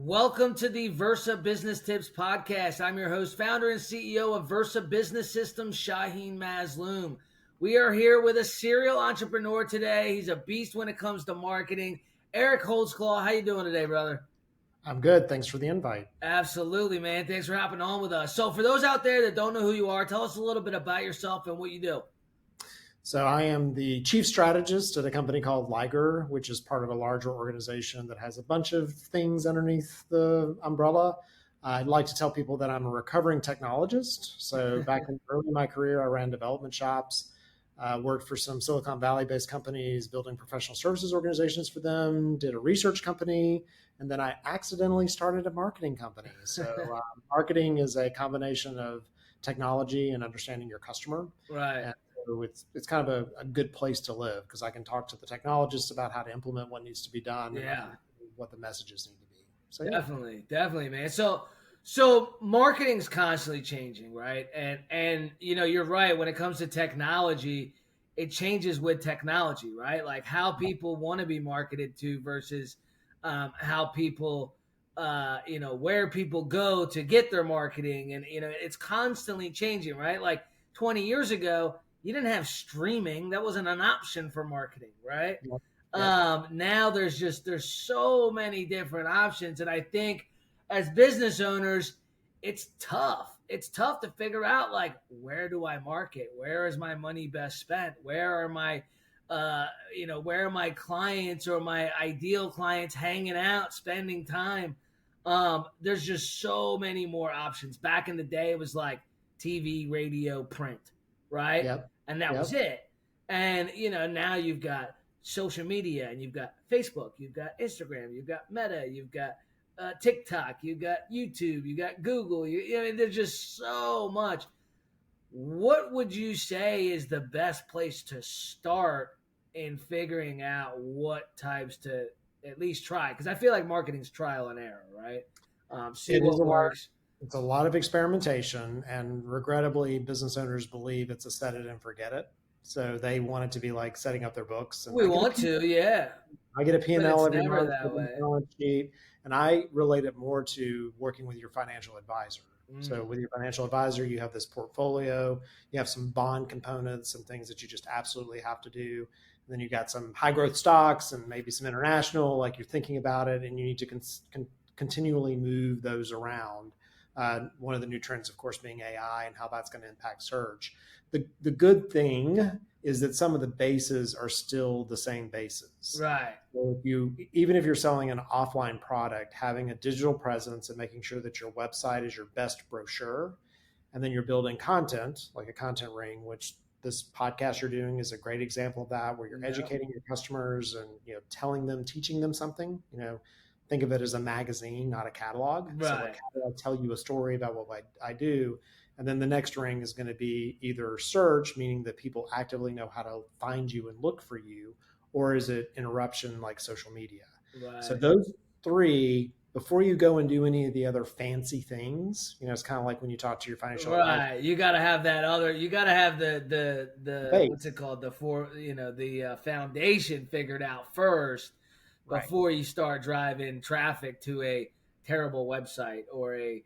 Welcome to the Versa Business Tips Podcast. I'm your host, founder, and CEO of Versa Business Systems, Shaheen Mazloom. We are here with a serial entrepreneur today. He's a beast when it comes to marketing. Eric Holtzclaw, how you doing today, brother? I'm good. Thanks for the invite. Absolutely, man. Thanks for hopping on with us. So for those out there that don't know who you are, tell us a little bit about yourself and what you do. So I am the chief strategist at a company called Liger, which is part of a larger organization that has a bunch of things underneath the umbrella. I'd like to tell people that I'm a recovering technologist. So back in early in my career, I ran development shops, worked for some Silicon Valley-based companies, building professional services organizations for them, did a research company, and then I accidentally started a marketing company. So marketing is a combination of technology and understanding your customer. Right. And so it's kind of a good place to live because I can talk to the technologists about how to implement what needs to be done and what the messages need to be. So Definitely, man. So marketing's constantly changing, right? And you're right. When it comes to technology, it changes with technology, right? Like how people want to be marketed to versus how people, where people go to get their marketing, and it's constantly changing, right? Like 20 years ago, you didn't have streaming; that wasn't an option for marketing, right? Yep. Now there's so many different options, and I think as business owners, it's tough. It's tough to figure out, like, where do I market? Where is my money best spent? Where are my where are my clients or my ideal clients hanging out, spending time? There's just so many more options. Back in the day, it was like TV, radio, print, right? Yep. And that was it. And now you've got social media, and you've got Facebook, you've got Instagram, you've got Meta, you've got TikTok, you've got YouTube, you got Google. There's just so much. What would you say is the best place to start in figuring out what types to at least try? Because I feel like marketing's trial and error, right? See what works. It's a lot of experimentation, and regrettably, business owners believe it's a set it and forget it. So they want it to be like setting up their books. And we want to, yeah. I get a P&L every month, that balance sheet, and I relate it more to working with your financial advisor. So with your financial advisor, you have this portfolio, you have some bond components, some things that you just absolutely have to do. And then you got some high growth stocks and maybe some international, like you're thinking about it, and you need to continually move those around. One of the new trends, of course, being AI and how that's going to impact search. The good thing is that some of the bases are still the same bases. Right. So even if you're selling an offline product, having a digital presence and making sure that your website is your best brochure, and then you're building content like a content ring, which this podcast you're doing is a great example of that, where you're educating your customers and telling them, teaching them something. Think of it as a magazine, not a catalog. Right. So a catalog tell you a story about what I do. And then the next ring is going to be either search, meaning that people actively know how to find you and look for you, or is it interruption like social media? Right. So those three, before you go and do any of the other fancy things, it's kind of like when you talk to your financial advisor. You got to have that other. You got to have the what's it called? The foundation figured out first before you start driving traffic to a terrible website or a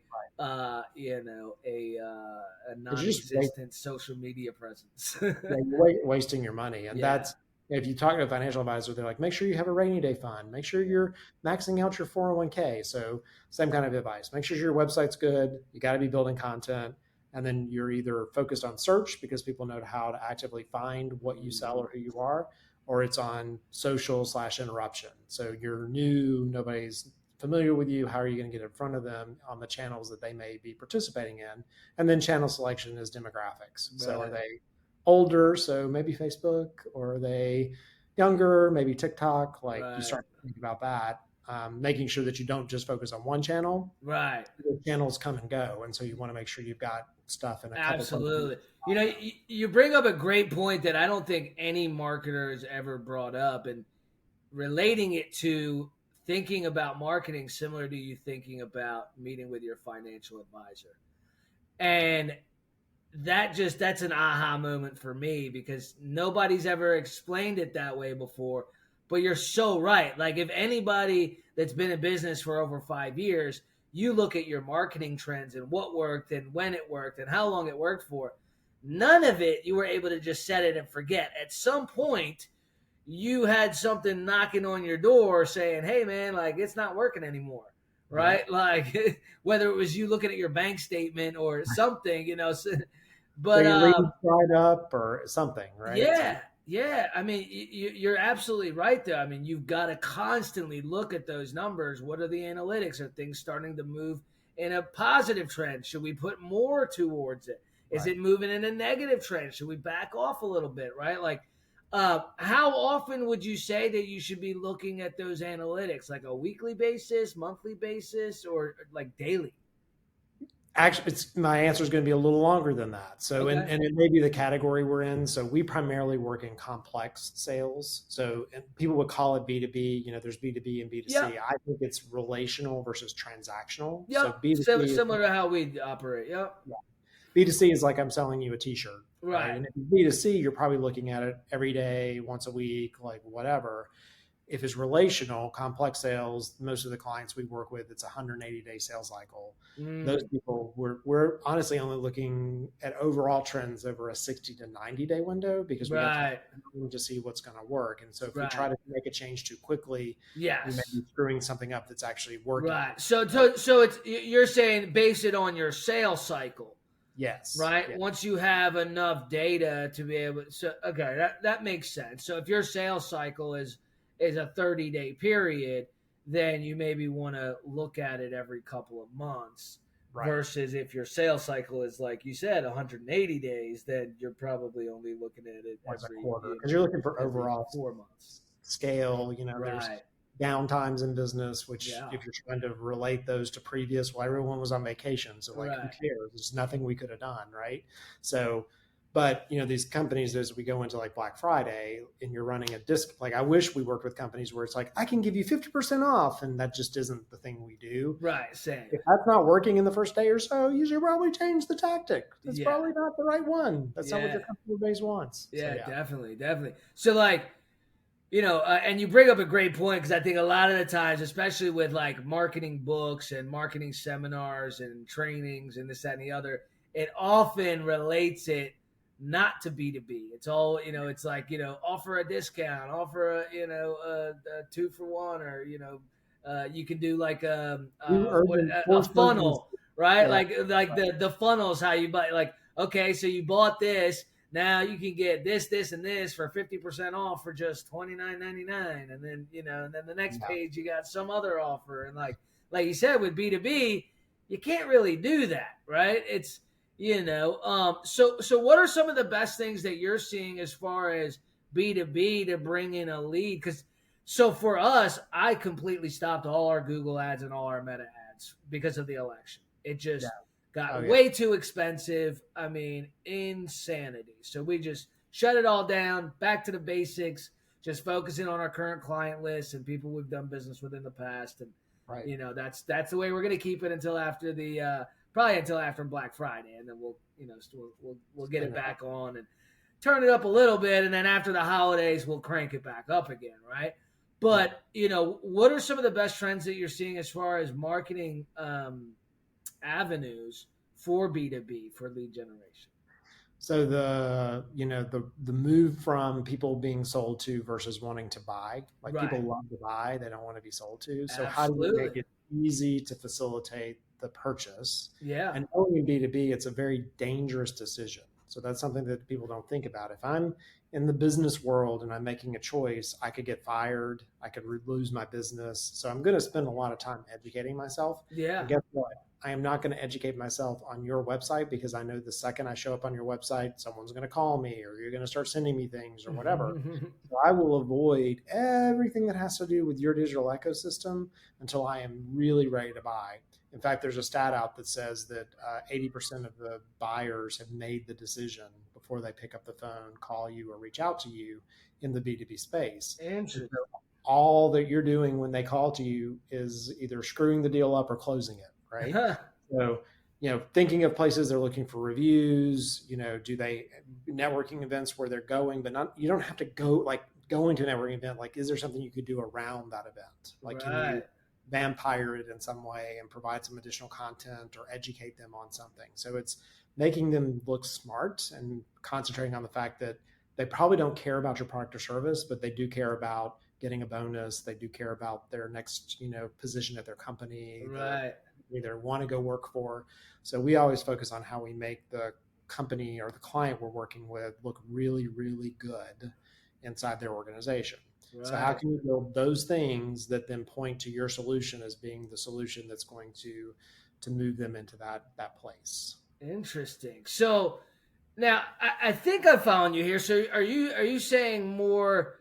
non-existent social media presence. You're wasting your money, and that's. If you talk to a financial advisor, they're like, make sure you have a rainy day fund. Make sure you're maxing out your 401k. So same kind of advice. Make sure your website's good. You got to be building content. And then you're either focused on search because people know how to actively find what you sell or who you are, or it's on social / interruption. So you're new, nobody's familiar with you. How are you going to get in front of them on the channels that they may be participating in? And then channel selection is demographics. Right. So are they older, so maybe Facebook, or are they younger, maybe TikTok? Like you start to think about that, making sure that you don't just focus on one channel. Right. The channels come and go, and so you want to make sure you've got stuff in a couple. Absolutely. You bring up a great point that I don't think any marketer has ever brought up, and relating it to thinking about marketing similar to you thinking about meeting with your financial advisor. And that's an aha moment for me, because nobody's ever explained it that way before. But you're so right. Like, if anybody that's been in business for over 5 years, you look at your marketing trends and what worked and when it worked and how long it worked for. None of it you were able to just set it and forget. At some point, you had something knocking on your door saying, hey, man, like it's not working anymore. Right? Yeah. Like whether it was you looking at your bank statement or something, but your leads dried up or something, right? Yeah. Yeah. I mean, you're absolutely right there. I mean, you've got to constantly look at those numbers. What are the analytics? Are things starting to move in a positive trend? Should we put more towards it? Is it moving in a negative trend? Should we back off a little bit, right? Like, how often would you say that you should be looking at those analytics? Like a weekly basis, monthly basis, or like daily? Actually, my answer is going to be a little longer than that. So, Okay. and it may be the category we're in. So we primarily work in complex sales. So people would call it B2B, there's B2B and B2C. Yep. I think it's relational versus transactional. Yep. So B2C similar to how we operate. Yep. Yeah. B2C is like I'm selling you a t-shirt. Right. And if it's B2C, you're probably looking at it every day, once a week, like whatever. If it's relational, complex sales, most of the clients we work with, it's a 180-day sales cycle. Those people, we're honestly only looking at overall trends over a 60 to 90-day window because we have to see what's going to work. And so if we try to make a change too quickly, we may be screwing something up that's actually working. Right. So it's you're saying base it on your sales cycle. Yes. Right. Yes. Once you have enough data to be able to, okay, that makes sense. So if your sales cycle is a 30-day period, then you maybe want to look at it every couple of months. Right. Versus if your sales cycle is, like you said, 180 days, then you're probably only looking at it every quarter because you're looking for overall 4 months scale. There's downtimes in business, which if you're trying to relate those to previous, everyone was on vacation. So who cares? There's nothing we could have done. Right. So, but these companies, as we go into like Black Friday and you're running a disc, like I wish we worked with companies where it's like, I can give you 50% off. And that just isn't the thing we do. Right. Same. If that's not working in the first day or so, you should probably change the tactic. That's probably not the right one. That's not what your customer base wants. Yeah, so, definitely. So like, and you bring up a great point because I think a lot of the times, especially with like marketing books and marketing seminars and trainings and this, that, and the other, it often relates it not to B2B. It's all, it's like, offer a discount, offer a 2-for-1, or, you can do like a funnel, right? Yeah. Like the funnel is how you buy, like, okay, so you bought this. Now you can get this, and this for 50% off for just $29.99. And then, and then the next page, you got some other offer. And like you said, with B2B, you can't really do that, right? It's, so what are some of the best things that you're seeing as far as B2B to bring in a lead? So for us, I completely stopped all our Google ads and all our Meta ads because of the election. It just got way too expensive. I mean, insanity. So we just shut it all down, back to the basics, just focusing on our current client list and people we've done business with in the past. And, that's the way we're going to keep it until after probably until after Black Friday. And then we'll get it back on and turn it up a little bit. And then after the holidays, we'll crank it back up again. Right. But, what are some of the best trends that you're seeing as far as marketing avenues for B2B, for lead generation? So the move from people being sold to versus wanting to buy, people love to buy, they don't want to be sold to. So how do we make it easy to facilitate the purchase? Yeah. And knowing in B2B, it's a very dangerous decision. So that's something that people don't think about. If I'm in the business world and I'm making a choice, I could get fired. I could lose my business. So I'm going to spend a lot of time educating myself. Yeah. And guess what? I am not going to educate myself on your website because I know the second I show up on your website, someone's going to call me or you're going to start sending me things or whatever. So I will avoid everything that has to do with your digital ecosystem until I am really ready to buy. In fact, there's a stat out that says that 80% of the buyers have made the decision before they pick up the phone, call you, or reach out to you in the B2B space. Interesting. So all that you're doing when they call to you is either screwing the deal up or closing it, right? So, thinking of places they're looking for reviews, do they networking events where they're going, but you don't have to go, like going to a networking event. Like, is there something you could do around that event? Like, can you vampire it in some way and provide some additional content or educate them on something. So it's making them look smart and concentrating on the fact that they probably don't care about your product or service, but they do care about getting a bonus. They do care about their next, position at their company, Right. either want to go work for. So we always focus on how we make the company or the client we're working with look really, really good inside their organization. Right. So how can you build those things that then point to your solution as being the solution that's going to move them into that place? Interesting. So now I think I'm following you here. So are you saying more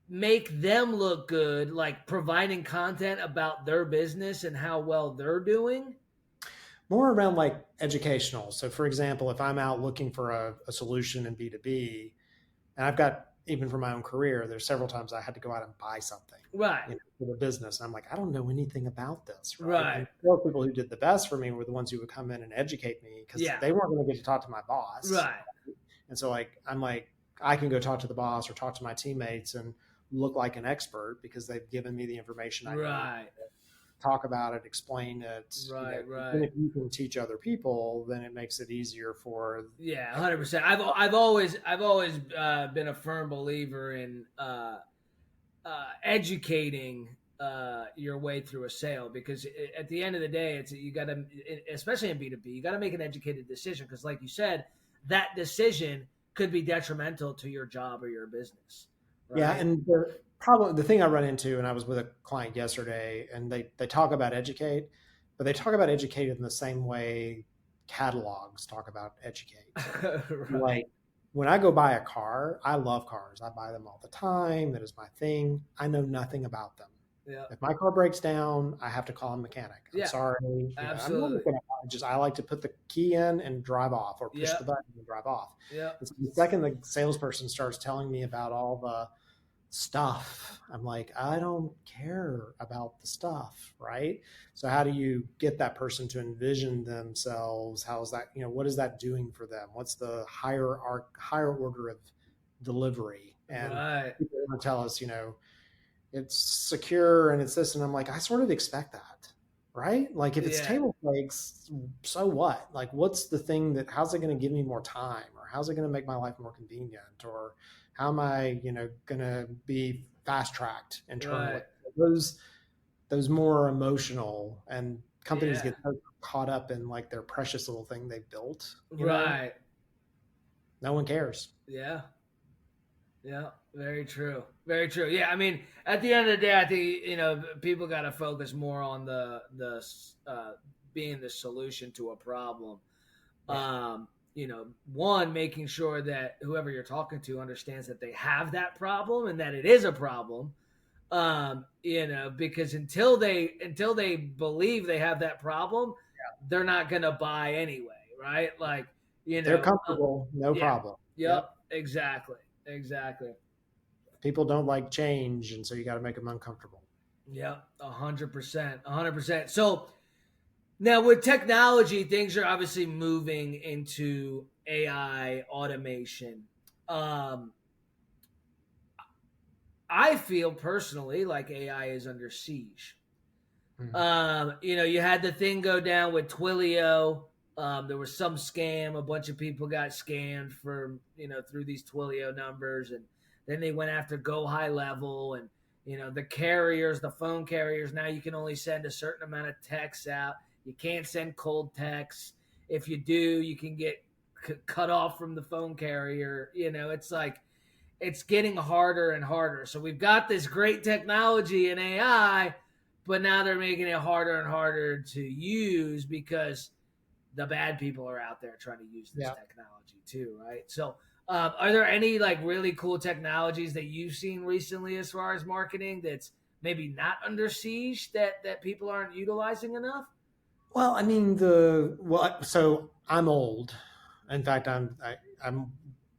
make them look good, like providing content about their business and how well they're doing? More around like educational. So for example, if I'm out looking for a solution in B2B, and I've got, even for my own career, there's several times I had to go out and buy something, right, for the business. And I'm like, I don't know anything about this. Right. And the people who did the best for me were the ones who would come in and educate me, because they weren't going to get to talk to my boss. Right. And so I'm like, I can go talk to the boss or talk to my teammates and look like an expert because they've given me the information I need. Talk about it, explain it. Right. And if you can teach other people, then it makes it easier for. 100%. I've always been a firm believer in educating your way through a sale, because at the end of the day, you got to, especially in B2B, you got to make an educated decision, because like you said, that decision could be detrimental to your job or your business. Right? Yeah, and the thing I run into, and I was with a client yesterday, and they talk about educate, but they talk about educate in the same way catalogs talk about educate. Right. Like when I go buy a car, I love cars. I buy them all the time. That is my thing. I know nothing about them. Yeah. If my car breaks down, I have to call a mechanic. I'm sorry. Absolutely. I like to put the key in and drive off, or push the button and drive off. Yeah. So the second the salesperson starts telling me about all the stuff, I'm like, I don't care about the stuff, right? So how do you get that person to envision themselves? How is that, what is that doing for them? What's the higher order of delivery? And people want to tell us, it's secure and it's this, and I'm like, I sort of expect that, right? Like if it's table stakes, so what? Like what's the thing how's it going to give me more time, or how's it going to make my life more convenient, or how am I, going to be fast tracked internally? Those more emotional, and companies get caught up in like their precious little thing they built. Right. No one cares. Yeah. Yeah. Very true. Very true. Yeah. I mean, at the end of the day, I think, people got to focus more on the being the solution to a problem. One, making sure that whoever you're talking to understands that they have that problem and that it is a problem. Because until they believe they have that problem, they're not going to buy anyway. Right. Like, they're comfortable. No problem. Yep. Exactly. People don't like change, and so you got to make them uncomfortable. Yep. 100%. So now with technology, things are obviously moving into AI automation. I feel personally like AI is under siege. Mm-hmm. You had the thing go down with Twilio. There was some scam. A bunch of people got scammed for, through these Twilio numbers. And then they went after Go High Level, and, the carriers, the phone carriers, now you can only send a certain amount of texts out. You can't send cold texts. If you do, you can get cut off from the phone carrier. It's like, it's getting harder and harder. So we've got this great technology in AI, but now they're making it harder and harder to use because the bad people are out there trying to use this technology too, right? So are there any like really cool technologies that you've seen recently as far as marketing that's maybe not under siege that people aren't utilizing enough? Well, I mean, so I'm old. In fact, I'm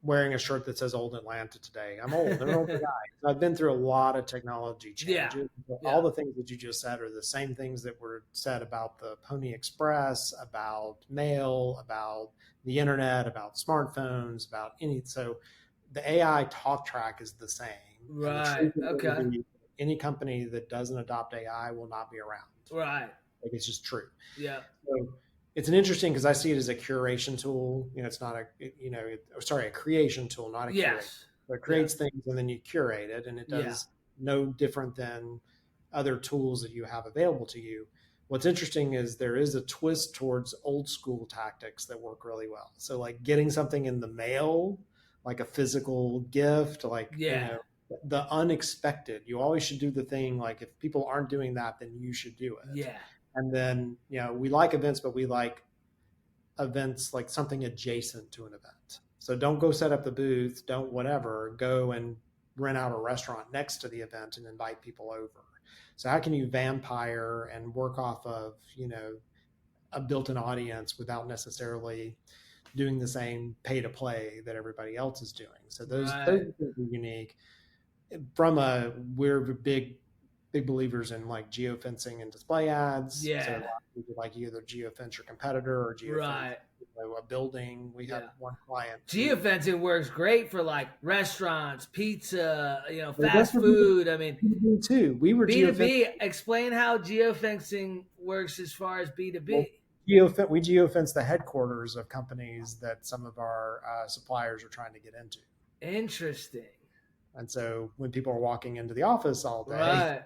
wearing a shirt that says Old Atlanta today. I'm old. I'm an older guy. So I've been through a lot of technology changes. All the things that you just said are the same things that were said about the Pony Express, about mail, about the internet, about smartphones, so the AI talk track is the same. And the Right. truth of it will Okay. be any company that doesn't adopt AI will not be around. Right. Like it's just true. Yeah. So it's an interesting because I see it as a curation tool. It's not a creation tool, not a curate. Yes. So it Yeah. creates things and then you curate it, and it Yeah. does no different than other tools that you have available to you. What's interesting is there is a twist towards old school tactics that work really well. So like getting something in the mail, like a physical gift, like Yeah. the unexpected. You always should do the thing like if people aren't doing that, then you should do it. Yeah. And then, we like events, but we like events like something adjacent to an event. So don't go set up the booth, don't whatever, go and rent out a restaurant next to the event and invite people over. So how can you vampire and work off of, a built-in audience without necessarily doing the same pay to play that everybody else is doing? So those Right. are unique. We're big believers in like geofencing and display ads. So Yeah. we could like either geofence your competitor or geofence Right. a building. We had Yeah. one client who Geofencing works great for like restaurants, pizza, well, that's fast what food. I mean, we did too. We were geofencing. B2B, explain how geofencing works as far as Well, B2B. we geofence the headquarters of companies that some of our suppliers are trying to get into. Interesting. And so when people are walking into the office all day, Right.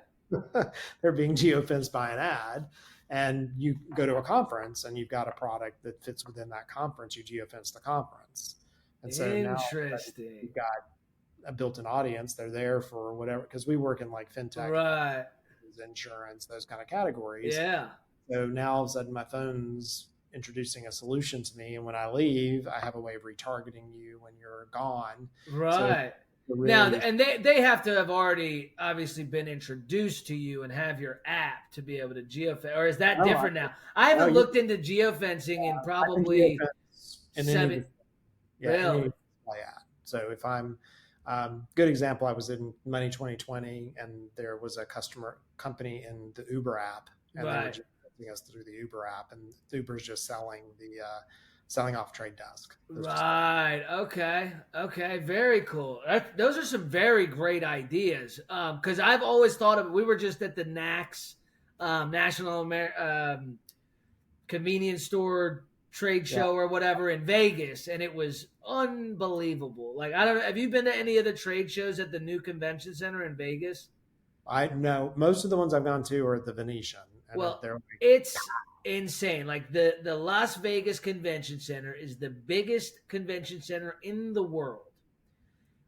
they're being geofenced by an ad. And you go to a conference and you've got a product that fits within that conference, you geofence the conference. And so now Interesting. you've got a built-in audience. They're there for whatever, because we work in like fintech, Right. insurance, those kind of categories. Yeah. So now all of a sudden my phone's introducing a solution to me. And when I leave, I have a way of retargeting you when you're gone. Right. So really, now, and they have to have already obviously been introduced to you and have your app to be able to geofence, or is that different now? I haven't looked into geofencing in probably seven. Really? So if I'm good example, I was in Money 2020 and there was a company in the Uber app, and they were geofencing us through the Uber app, and Uber's just selling off Trade Desk. Right. Okay. Very cool. Those are some very great ideas. Because I've always thought of it. We were just at the NACS, National Convenience Store Trade Show or whatever in Vegas, and it was unbelievable. Like, I don't know. Have you been to any of the trade shows at the new convention center in Vegas? I know most of the ones I've gone to are at the Venetian. Well, it's insane. Like the Las Vegas Convention Center is the biggest convention center in the world.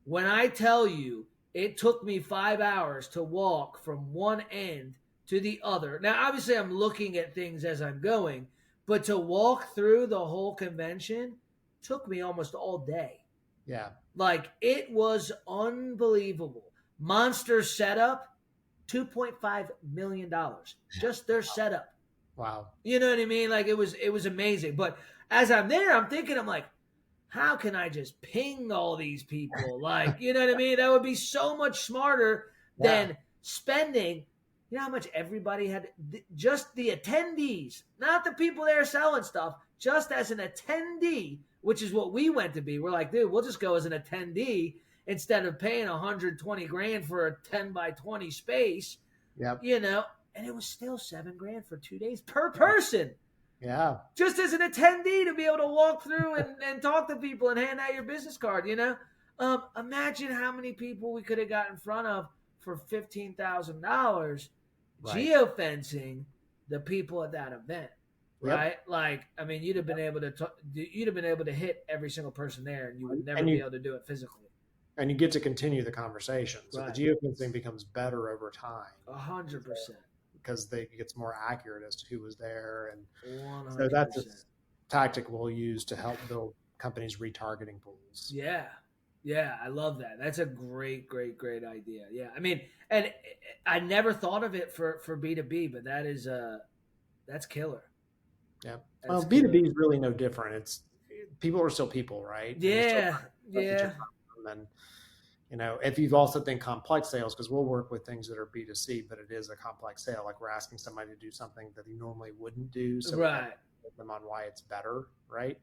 When I tell you it took me 5 hours to walk from one end to the other. Now, obviously, I'm looking at things as I'm going, but to walk through the whole convention took me almost all day. Yeah. Like, it was unbelievable. Monster setup, $2.5 million. Just their setup. Wow. You know what I mean? Like, it was amazing. But as I'm there, I'm thinking, I'm like, how can I just ping all these people? Like, you know what I mean? That would be so much smarter than spending. You know how much everybody had? Just the attendees, not the people there selling stuff, just as an attendee, which is what we went to be. We're like, dude, we'll just go as an attendee instead of paying 120 grand for a 10 by 20 space. Yep. And it was still $7,000 for 2 days per person. Yeah. Just as an attendee to be able to walk through and talk to people and hand out your business card, Imagine how many people we could have got in front of for $15,000 geofencing the people at that event. Right? Like, I mean, you'd have been able to hit every single person there, and you would never be able to do it physically. And you get to continue the conversation. So the geofencing becomes better over time. 100%. Because it gets more accurate as to who was there. And 100%. So that's a tactic we'll use to help build companies' retargeting pools. Yeah. Yeah, I love that. That's a great idea. Yeah. I mean, and I never thought of it for B2B, but that's killer. Yeah. Well, B2B is really no different. People are still people, right? Yeah. And if you've also think complex sales, because we'll work with things that are B2C, but it is a complex sale. Like we're asking somebody to do something that they normally wouldn't do. So we have to get them on why it's better, right?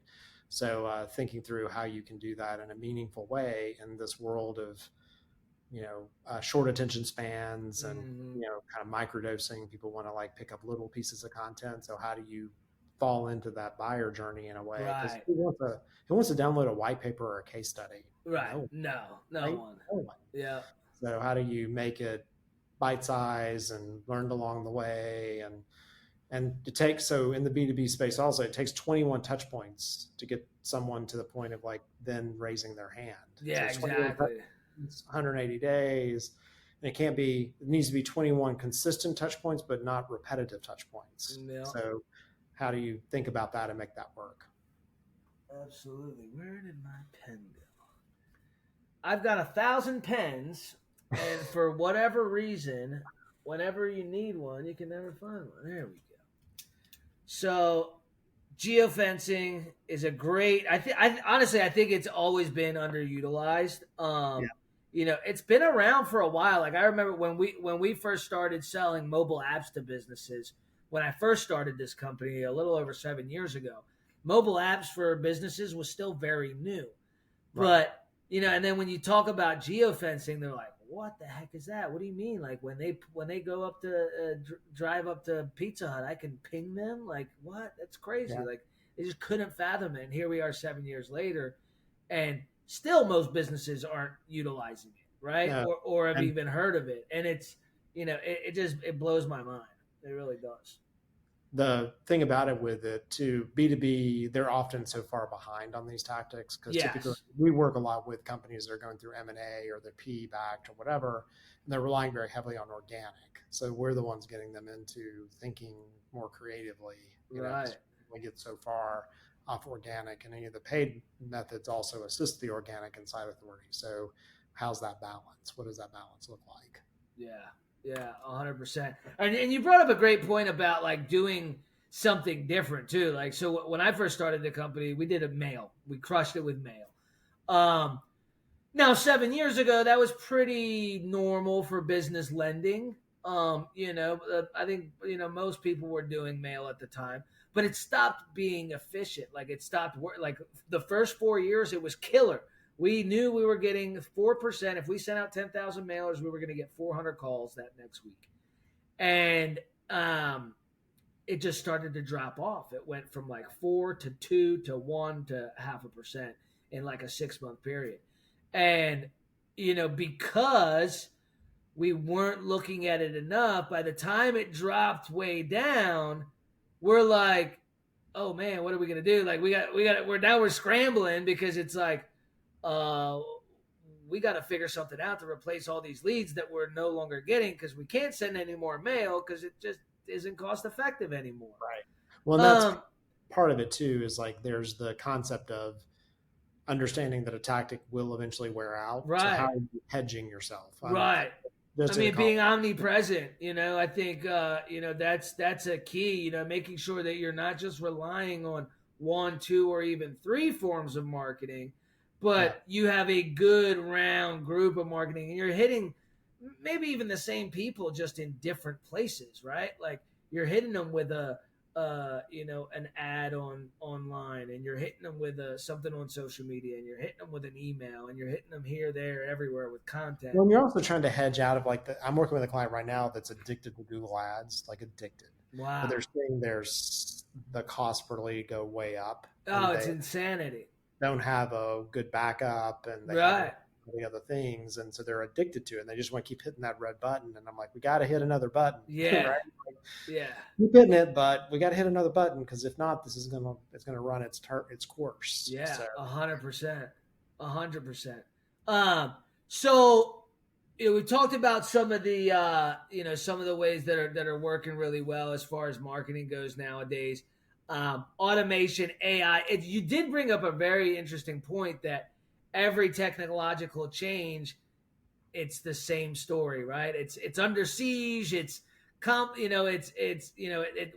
So thinking through how you can do that in a meaningful way in this world of short attention spans and, Mm-hmm. kind of microdosing. People want to like pick up little pieces of content. So how do you fall into that buyer journey in a way? Because Right. who wants to download a white paper or a case study? Right. No, No, no right? one. No one. Yeah. So how do you make it bite size and learned along the way? And it takes, so in the B2B space also, it takes 21 touch points to get someone to the point of like then raising their hand. So Yeah, it's 21 touch exactly. points, 180 days. And it needs to be 21 consistent touch points, but not repetitive touch points. Yeah. So how do you think about that and make that work? Absolutely. Where did my pen go? I've got 1,000 pens, and for whatever reason, whenever you need one, you can never find one. There we go. So geofencing is a great. Honestly, I think it's always been underutilized. Yeah. It's been around for a while. Like I remember when we first started selling mobile apps to businesses. When I first started this company a little over 7 years ago, mobile apps for businesses was still very new. Right. But and then when you talk about geofencing, they're like, "What the heck is that? What do you mean? Like when they go up to drive up to Pizza Hut, I can ping them? Like what? That's crazy! Yeah. Like they just couldn't fathom it. And here we are 7 years later, and still most businesses aren't utilizing it, right? No. Or have And even heard of it. And it's it blows my mind. It really does. the thing about it with it too, B2B, they're often so far behind on these tactics because typically Yes. we work a lot with companies that are going through M&A or they're PE backed or whatever, and they're relying very heavily on organic. So we're the ones getting them into thinking more creatively. Right. We get so far off organic, and any of the paid methods also assist the organic inside authority. So how's that balance? What does that balance look like? Yeah, yeah, 100%. And you brought up a great point about like doing something different too. Like so, when I first started the company, we did a mail. We crushed it with mail. Um, Now 7 years ago, that was pretty normal for business lending. I think most people were doing mail at the time, but it stopped being efficient. Like it stopped like the first 4 years, it was killer. We knew we were getting 4%. If we sent out 10,000 mailers, we were going to get 400 calls that next week. And it just started to drop off. It went from like 4 to 2 to 1 to 0.5% in like a 6-month period. And, because we weren't looking at it enough, by the time it dropped way down, we're like, oh man, what are we going to do? Like we're scrambling because it's like, we got to figure something out to replace all these leads that we're no longer getting because we can't send any more mail because it just isn't cost effective anymore. Right. Well, that's part of it too, is like there's the concept of understanding that a tactic will eventually wear out. Right. So how are you hedging yourself? Right. Being omnipresent, I think, that's a key, making sure that you're not just relying on 1, 2, or even 3 forms of marketing, but you have a good round group of marketing and you're hitting maybe even the same people just in different places, right? Like you're hitting them with an ad online, and you're hitting them with something on social media, and you're hitting them with an email, and you're hitting them here, there, everywhere with content. Well, you're also trying to hedge out of I'm working with a client right now that's addicted to Google Ads, like addicted. Wow. But they're saying there's the cost per lead go way up. Oh, it's insanity. Don't have a good backup, and they have the other things, and so they're addicted to it, and they just want to keep hitting that red button. And I'm like, we got to hit another button. Yeah. Right? Yeah. Keep hitting it, but we got to hit another button because if not, it's gonna run its course. Yeah, so. 100%, 100%. So we talked about some of the some of the ways that are working really well as far as marketing goes nowadays. Automation, AI. You did bring up a very interesting point that every technological change, it's the same story, right? It's under siege. It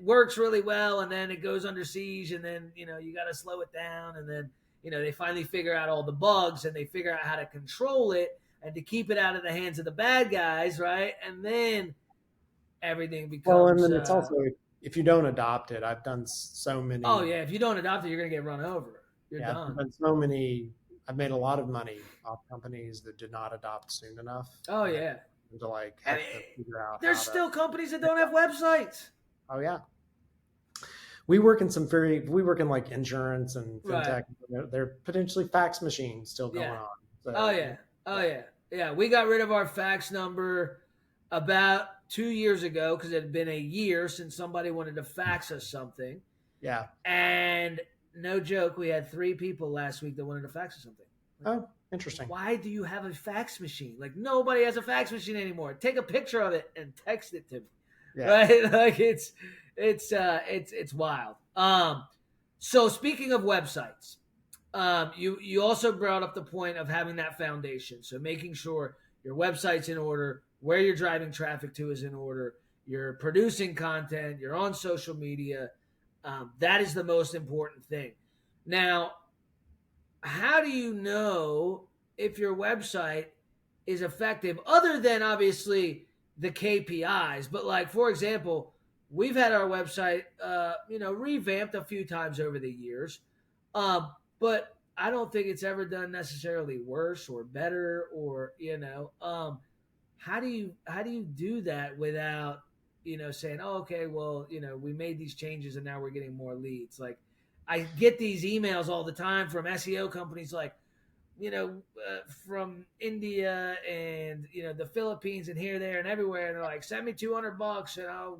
works really well, and then it goes under siege, and then you got to slow it down, and then they finally figure out all the bugs, and they figure out how to control it and to keep it out of the hands of the bad guys, right? And then everything becomes well, and then it's also, if you don't adopt it, I've done so many. Oh yeah, if you don't adopt it, you're gonna get run over. You're done. I've done so many I've made a lot of money off companies that did not adopt soon enough. Oh yeah. To like I have mean, to figure out there's how to. still companies that don't have websites. Oh yeah. We work in like insurance and fintech. Right. There are potentially fax machines still going Yeah. on. So, Oh yeah. Oh yeah. Yeah. We got rid of our fax number about 2 years ago because it had been a year since somebody wanted to fax us something. Yeah. And no joke, we had 3 people last week that wanted to fax us something. Like, oh, interesting. Why do you have a fax machine? Like nobody has a fax machine anymore. Take a picture of it and text it to me. Yeah. Right? Like it's wild. So speaking of websites, you also brought up the point of having that foundation. So making sure your website's in order, where you're driving traffic to is in order, you're producing content, you're on social media. That is the most important thing. Now, how do you know if your website is effective other than obviously the KPIs? But like, for example, we've had our website, revamped a few times over the years. But I don't think it's ever done necessarily worse or better or, how do you do that without, saying, oh, okay, well, we made these changes and now we're getting more leads. Like I get these emails all the time from SEO companies like, from India and, the Philippines and here, there, and everywhere. And they're like, send me $200 and I'll,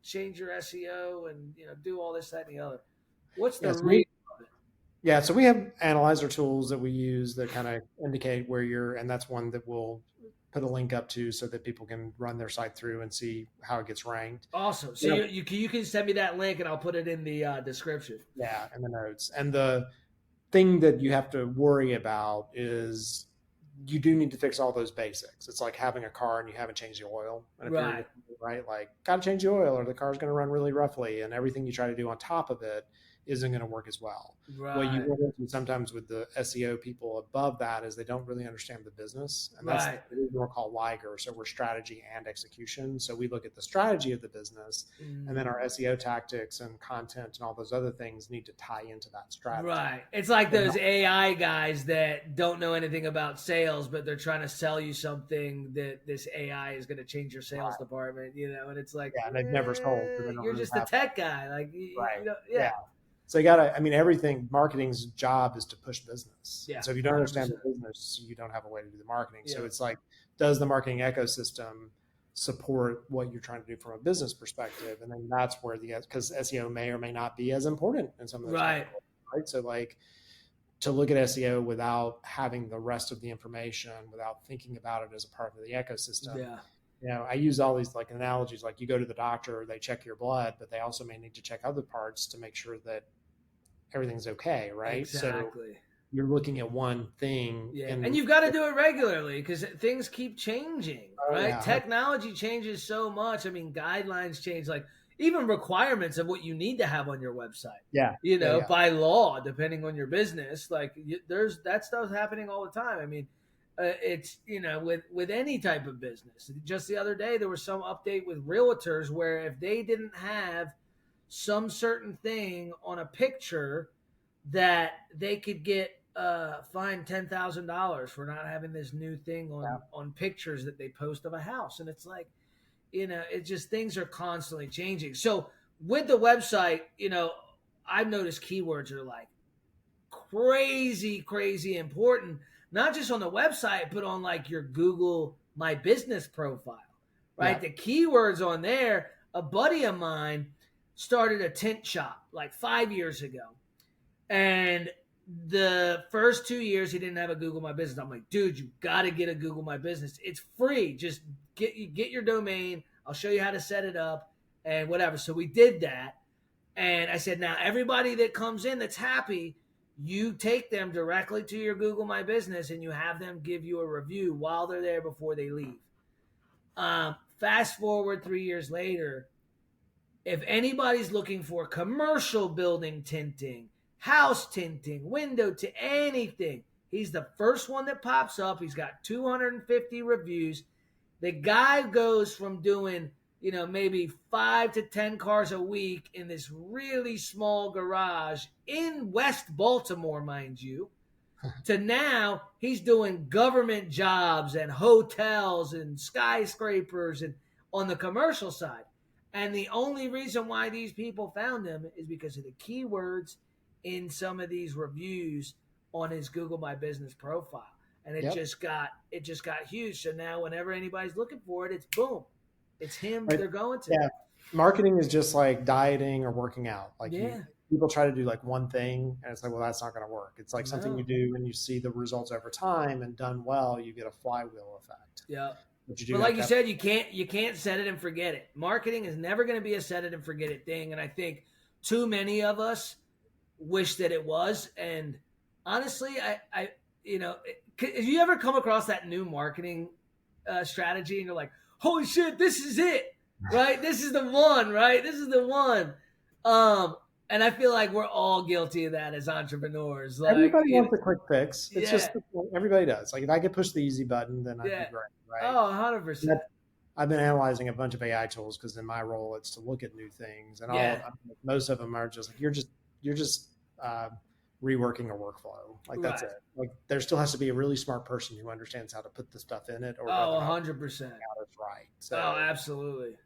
change your SEO and, do all this, that, and the other. What's the reason of it? Yeah. So we have analyzer tools that we use that kind of indicate where you're, and that's one that we'll put a link up to so that people can run their site through and see how it gets ranked. Awesome. So you can send me that link and I'll put it in the description. Yeah, in the notes. And the thing that you have to worry about is you do need to fix all those basics. It's like having a car and you haven't changed the oil. And right. Right? Like, got to change the oil or the car's going to run really roughly and everything you try to do on top of it isn't going to work as well. Right. What you run into sometimes with the SEO people above that is they don't really understand the business. And that's what we're called LIGER. So we're strategy and execution. So we look at the strategy of the business and then our SEO tactics and content and all those other things need to tie into that strategy. Right. It's like those AI guys that don't know anything about sales, but they're trying to sell you something that this AI is going to change your sales department, and it's like, and they've never sold. You're just a tech guy. Like, yeah. So everything, marketing's job is to push business. Yeah. So if you don't understand the business, you don't have a way to do the marketing. Yeah. So it's like, does the marketing ecosystem support what you're trying to do from a business perspective? And then that's where because SEO may or may not be as important in some of those right. So like to look at SEO without having the rest of the information, without thinking about it as a part of the ecosystem. Yeah. I use all these like analogies, like you go to the doctor, they check your blood, but they also may need to check other parts to make sure that everything's okay, right? Exactly. So you're looking at one thing. Yeah. And you've got to do it regularly because things keep changing, right? Yeah. Technology changes so much. I mean, guidelines change, like even requirements of what you need to have on your website. Yeah. By law, depending on your business, like there's that stuff happening all the time. I mean, it's, with any type of business. Just the other day, there was some update with realtors where if they didn't have some certain thing on a picture, that they could get fined $10,000 for not having this new thing on pictures that they post of a house. And it's like, it's just things are constantly changing. So with the website, I've noticed keywords are like crazy important. Not just on the website, but on like your Google My Business profile, right? Yeah. The keywords on there, a buddy of mine started a tint shop like 5 years ago. And the first 2 years he didn't have a Google My Business. I'm like, dude, you got to get a Google My Business. It's free. Just get your domain. I'll show you how to set it up and whatever. So we did that. And I said, now everybody that comes in that's happy, you take them directly to your Google My Business and you have them give you a review while they're there before they leave. Fast forward 3 years later, if anybody's looking for commercial building tinting, house tinting, window to anything, he's the first one that pops up. He's got 250 reviews. The guy goes from doing, maybe 5 to 10 cars a week in this really small garage in West Baltimore, mind you, to now he's doing government jobs and hotels and skyscrapers and on the commercial side. And the only reason why these people found him is because of the keywords in some of these reviews on his Google My Business profile. And it just got huge. So now whenever anybody's looking for it, it's boom. It's him they're going to. Yeah. Marketing is just like dieting or working out. Like people try to do like one thing and it's like, well, that's not going to work. It's like something you do and you see the results over time and done well, you get a flywheel effect. Yeah. But like you said, you can't set it and forget it. Marketing is never going to be a set it and forget it thing. And I think too many of us wish that it was. And honestly, I if you ever come across that new marketing strategy and you're like, holy shit, this is it, right? This is the one, right? This is the one. And I feel like we're all guilty of that as entrepreneurs. Like, everybody wants a quick fix. It's just everybody does. Like if I could push the easy button, then I'd be great, right? Oh, 100%. I've been analyzing a bunch of AI tools because in my role, it's to look at new things, and most of them are just like you're just reworking a workflow. Like that's it. Like there still has to be a really smart person who understands how to put the stuff in it. Or 100%. It's right. So, absolutely.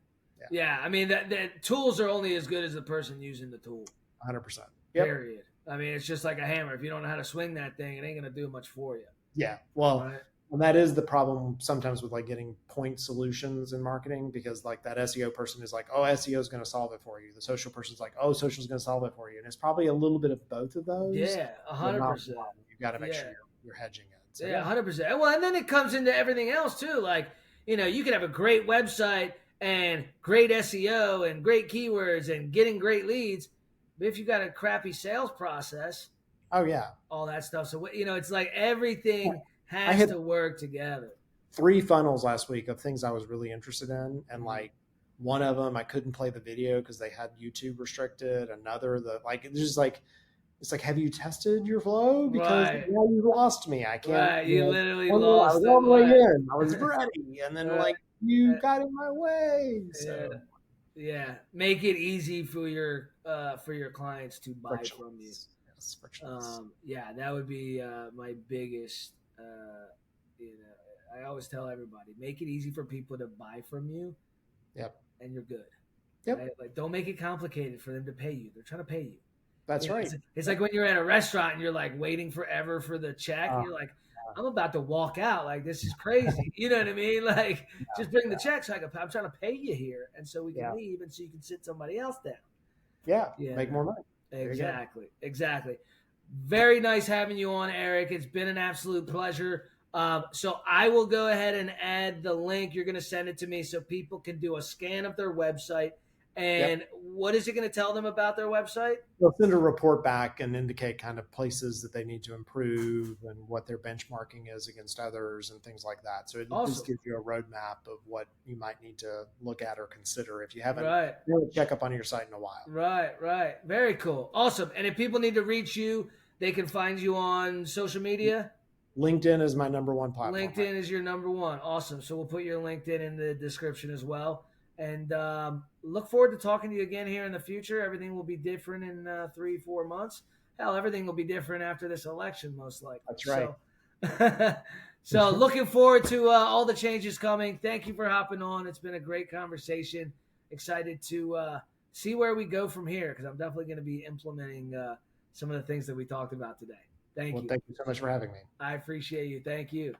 Yeah. I mean, the tools are only as good as the person using the tool. 100%. Period. I mean, it's just like a hammer. If you don't know how to swing that thing, it ain't going to do much for you. Yeah. Well, and that is the problem sometimes with like getting point solutions in marketing, because like that SEO person is like, oh, SEO is going to solve it for you. The social person's like, oh, social is going to solve it for you. And it's probably a little bit of both of those. Yeah, 100%. You've got to make sure you're hedging it. So, 100%. Well, and then it comes into everything else too. Like, you could have a great website and great SEO and great keywords and getting great leads. But if you got a crappy sales process, all that stuff. So, it's like everything has to work together. 3 funnels last week of things I was really interested in. And like one of them, I couldn't play the video because they had YouTube restricted. Another, it's like, have you tested your flow? Because now you lost me. I can't. Right. You literally lost. I was all the way in. I was ready. And then you got in my way. So. Yeah. Make it easy for your clients to buy from you. Yes, frictionless. That would be my biggest. I always tell everybody, make it easy for people to buy from you. Yep. And you're good. Yep. Right? Like, don't make it complicated for them to pay you. They're trying to pay you. That's right. It's like when you're at a restaurant and you're like waiting forever for the check. And you're like, I'm about to walk out. Like, this is crazy. You know what I mean? Like, just bring the check. So I'm trying to pay you here. And so we can leave and so you can sit somebody else down. Yeah. Make more money. Exactly. Very nice having you on, Eric. It's been an absolute pleasure. So I will go ahead and add the link. You're going to send it to me so people can do a scan of their website. And what is it going to tell them about their website? They'll send a report back and indicate kind of places that they need to improve and what their benchmarking is against others and things like that. So it just gives you a roadmap of what you might need to look at or consider if you haven't really checked up on your site in a while. Right. Very cool. Awesome. And if people need to reach you, they can find you on social media? LinkedIn is my number one platform. LinkedIn is your number one. Awesome. So we'll put your LinkedIn in the description as well. And look forward to talking to you again here in the future. Everything will be different in 3-4 months. Hell, everything will be different after this election, most likely. That's right. So looking forward to all the changes coming. Thank you for hopping on. It's been a great conversation. Excited to see where we go from here, because I'm definitely going to be implementing some of the things that we talked about today. Thank you. Thank you so much for having me. I appreciate you. Thank you.